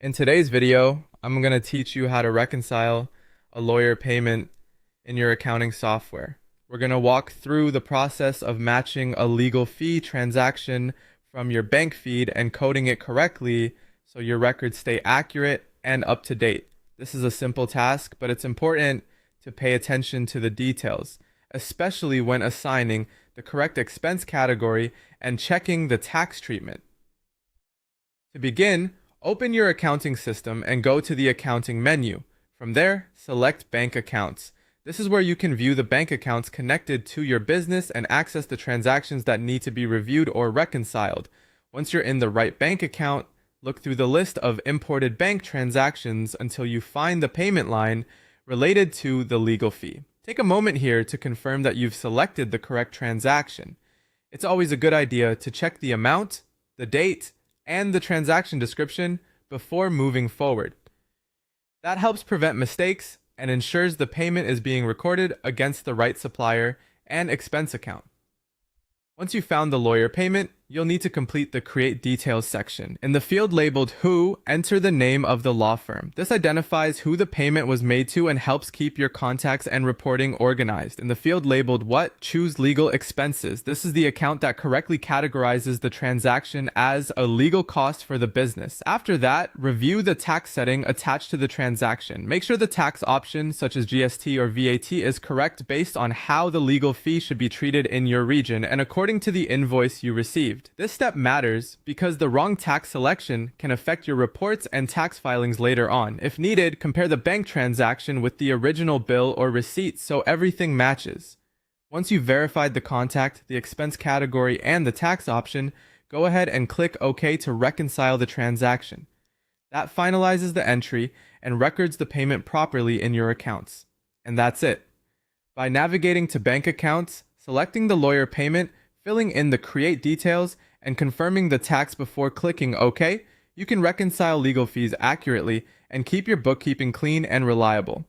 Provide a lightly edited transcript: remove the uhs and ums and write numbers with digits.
In today's video, I'm going to teach you how to reconcile a lawyer payment in your accounting software. We're going to walk through the process of matching a legal fee transaction from your bank feed and coding it correctly so your records stay accurate and up to date. This is a simple task, but it's important to pay attention to the details, especially when assigning the correct expense category and checking the tax treatment. To begin, open your accounting system and go to the accounting menu. From there, select bank accounts. This is where you can view the bank accounts connected to your business and access the transactions that need to be reviewed or reconciled. Once you're in the right bank account, look through the list of imported bank transactions until you find the payment line related to the legal fee. Take a moment here to confirm that you've selected the correct transaction. It's always a good idea to check the amount, the date, and the transaction description before moving forward. That helps prevent mistakes and ensures the payment is being recorded against the right supplier and expense account. Once you've found the lawyer payment, you'll need to complete the Create Details section. In the field labeled Who, enter the name of the law firm. This identifies who the payment was made to and helps keep your contacts and reporting organized. In the field labeled What, choose Legal Expenses. This is the account that correctly categorizes the transaction as a legal cost for the business. After that, review the tax setting attached to the transaction. Make sure the tax option, such as GST or VAT, is correct based on how the legal fee should be treated in your region and according to the invoice you received. This step matters because the wrong tax selection can affect your reports and tax filings later on. If needed, compare the bank transaction with the original bill or receipt so everything matches. Once you've verified the contact, the expense category, and the tax option, go ahead and click OK to reconcile the transaction. That finalizes the entry and records the payment properly in your accounts. And that's it. By navigating to bank accounts, selecting the lawyer payment, filling in the Create Details, and confirming the tax before clicking OK, you can reconcile legal fees accurately and keep your bookkeeping clean and reliable.